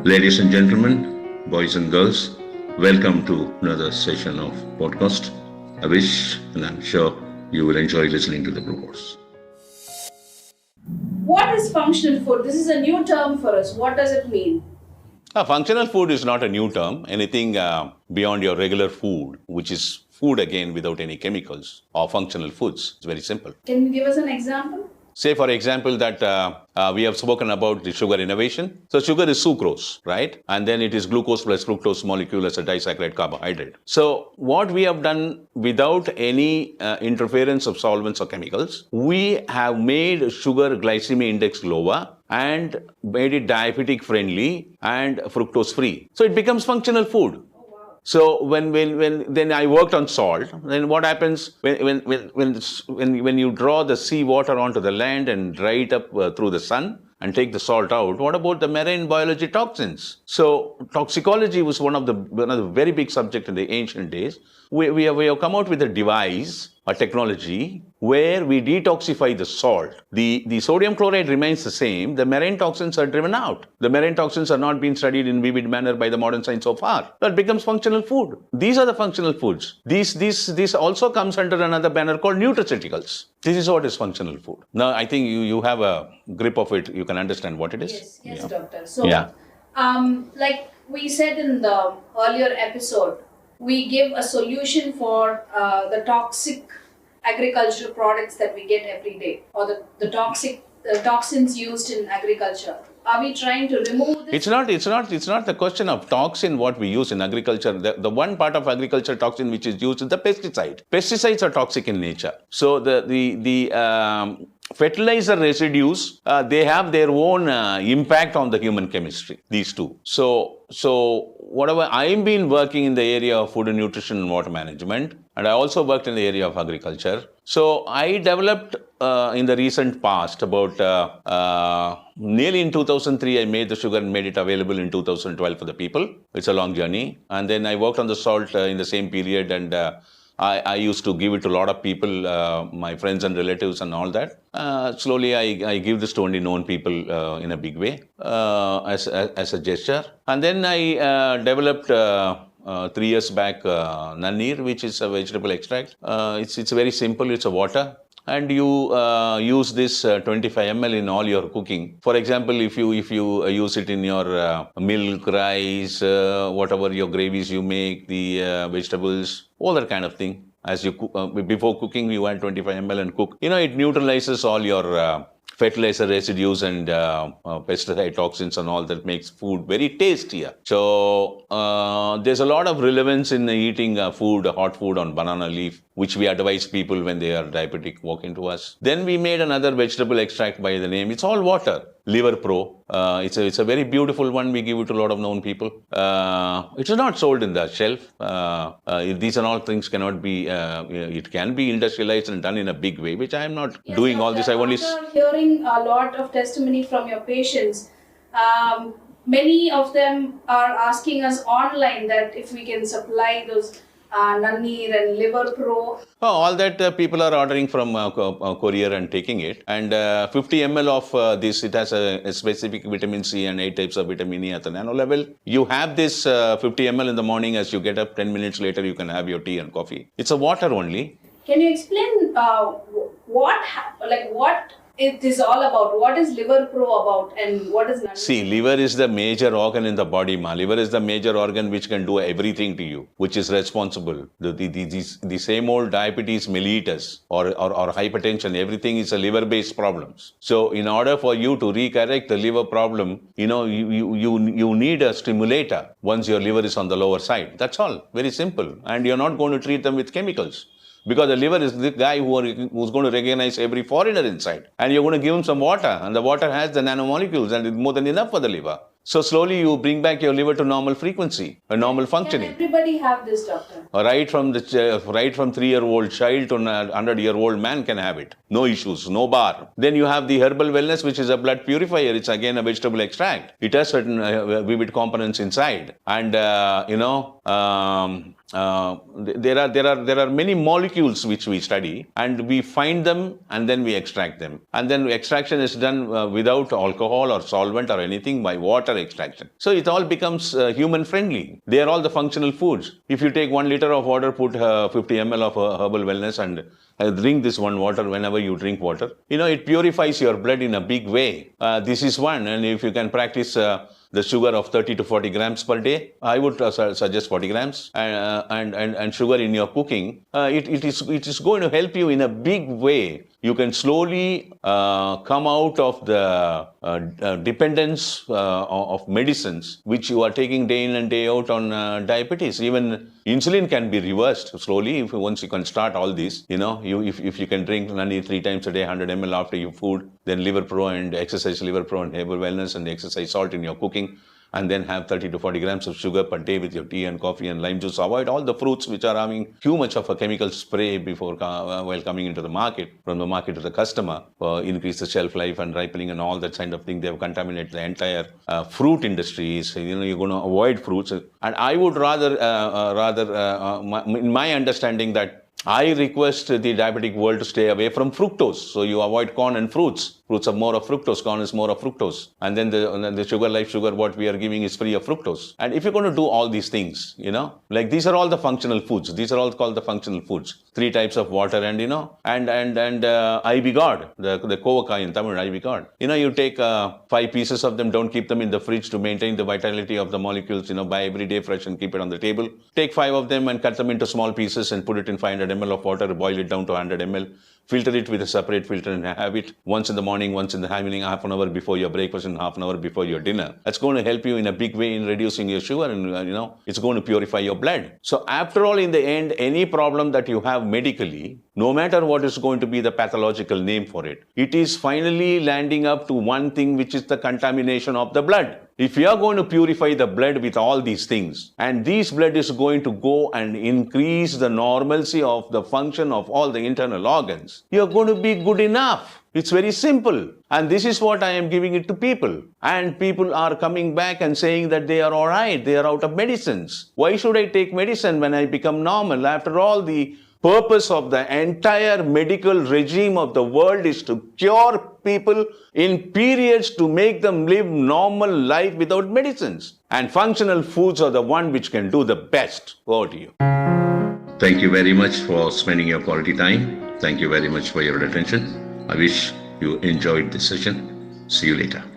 Ladies and gentlemen, boys and girls, welcome to another session of podcast. I wish and I'm sure you will enjoy listening to the broadcast. What is functional food? This is a new term for us. What does it mean? Functional food is not a new term. Anything beyond your regular food, which is food again without any chemicals, or functional foods. It's very simple. Can you give us an example? Say, for example, that we have spoken about the sugar innovation. So sugar is sucrose, right? And then it is glucose plus fructose molecule as a disaccharide carbohydrate. So what we have done without any interference of solvents or chemicals, we have made sugar glycemic index lower and made it diabetic friendly and fructose free. So it becomes functional food. So when then I worked on salt. Then what happens when you draw the sea water onto the land and dry it up through the sun and take the salt out? What about the marine biology toxins? So toxicology was one of the very big subject in the ancient days. We have come out with a device, a technology where we detoxify the salt. The sodium chloride remains the same. The marine toxins are driven out. The marine toxins are not being studied in vivid manner by the modern science so far. That becomes functional food. These are the functional foods. This also comes under another banner called nutraceuticals. This is what is functional food. Now, I think you have a grip of it. You can understand what it is. Yes, doctor. So, like we said in the earlier episode, we give a solution for the toxic agricultural products that we get every day, or the toxins used in agriculture. Are we trying to remove this? It's not the question of toxin what we use in agriculture. The one part of agriculture toxin which is used is the pesticide. Pesticides are toxic in nature. So the fertilizer residues, they have their own impact on the human chemistry, these two. So whatever, I've been working in the area of food and nutrition and water management, and I also worked in the area of agriculture. So I developed in the recent past, about nearly in 2003, I made the sugar and made it available in 2012 for the people. It's a long journey. And then I worked on the salt in the same period, and I used to give it to a lot of people, my friends and relatives and all that. Slowly, I give this to only known people in a big way as a gesture. And then I developed 3 years back Nanneer, which is a vegetable extract. It's very simple. It's a water. And you use this 25 ml in all your cooking. For example, if you use it in your milk, rice, whatever your gravies you make, the vegetables, all that kind of thing. As you cook, before cooking, you add 25 ml and cook. It neutralizes all your fertilizer residues and pesticide toxins and all that makes food very tastier. So there's a lot of relevance in eating food, hot food on banana leaf, which we advise people when they are diabetic walk into us. Then we made another vegetable extract by the name. It's all water. Liver Pro. It's a very beautiful one. We give it to a lot of known people. It is not sold in the shelf. These and all things cannot be. It can be industrialized and done in a big way, which I am not doing all this. I only hearing a lot of testimony from your patients. Many of them are asking us online that if we can supply those Nanneer and Liver Pro. All that people are ordering from courier and taking it. And 50 ml of this, it has a specific vitamin C and 8 types of vitamin E at the nano level. You have this 50 ml in the morning. As you get up, 10 minutes later, you can have your tea and coffee. It's a water only. Can you explain what it is all about? What is Liver Pro about, and what is Nanneer? See, liver is the major organ in the body, ma. Liver is the major organ which can do everything to you, which is responsible. The same old diabetes mellitus or hypertension, everything is a liver-based problems. So in order for you to recorrect the liver problem, you need a stimulator once your liver is on the lower side. That's all. Very simple. And you're not going to treat them with chemicals. Because the liver is the guy who's going to recognize every foreigner inside. And you're going to give him some water. And the water has the nanomolecules and it's more than enough for the liver. So slowly you bring back your liver to normal frequency, a normal functioning. Can everybody have this, doctor? Right from 3-year-old child to 100-year-old man can have it. No issues, no bar. Then you have the herbal wellness, which is a blood purifier. It's again a vegetable extract. It has certain vivid components inside. And, there are many molecules which we study, and we find them and then we extract them. And then extraction is done without alcohol or solvent or anything, by water extraction. So it all becomes human friendly. They are all the functional foods. If you take 1 liter of water, put 50 ml of herbal wellness and drink this one water whenever you drink water. It purifies your blood in a big way. This is one. And if you can practice the sugar of 30 to 40 grams per day, I would suggest 40 grams and sugar in your cooking. It is going to help you in a big way. You can slowly come out of the dependence of medicines which you are taking day in and day out on diabetes. Even insulin can be reversed slowly once you can start all this. If you can drink only 3 times a day, 100 ml after your food, then Liver Pro and exercise Liver Pro and herbal wellness and exercise salt in your cooking, and then have 30 to 40 grams of sugar per day with your tea and coffee and lime juice. Avoid all the fruits which are having too much of a chemical spray while coming into the market, from the market to the customer, increase the shelf life and ripening and all that kind of thing. They have contaminated the entire fruit industries. You're going to avoid fruits. And I would rather, in my understanding, that I request the diabetic world to stay away from fructose. So you avoid corn and fruits. Fruits are more of fructose, corn is more of fructose. And then the sugar, life sugar, what we are giving is free of fructose. And if you're going to do all these things, like these are all the functional foods. These are all called the functional foods. 3 types of water and, IV God, the Kovaka in Tamil, IV God. You take 5 pieces of them, don't keep them in the fridge to maintain the vitality of the molecules, buy every day fresh and keep it on the table. Take 5 of them and cut them into small pieces and put it in 500 ml of water, boil it down to 100 ml. Filter it with a separate filter and have it once in the morning, once in the evening, half an hour before your breakfast and half an hour before your dinner. That's going to help you in a big way in reducing your sugar and, it's going to purify your blood. So after all, in the end, any problem that you have medically, no matter what is going to be the pathological name for it, it is finally landing up to one thing, which is the contamination of the blood. If you are going to purify the blood with all these things, and this blood is going to go and increase the normalcy of the function of all the internal organs, you are going to be good enough. It's very simple. And this is what I am giving it to people. And people are coming back and saying that they are all right, they are out of medicines. Why should I take medicine when I become normal? After all, the purpose of the entire medical regime of the world is to cure people in periods to make them live normal life without medicines. And functional foods are the one which can do the best. Over to you. Thank you very much for spending your quality time. Thank you very much for your attention. I wish you enjoyed this session. See you later.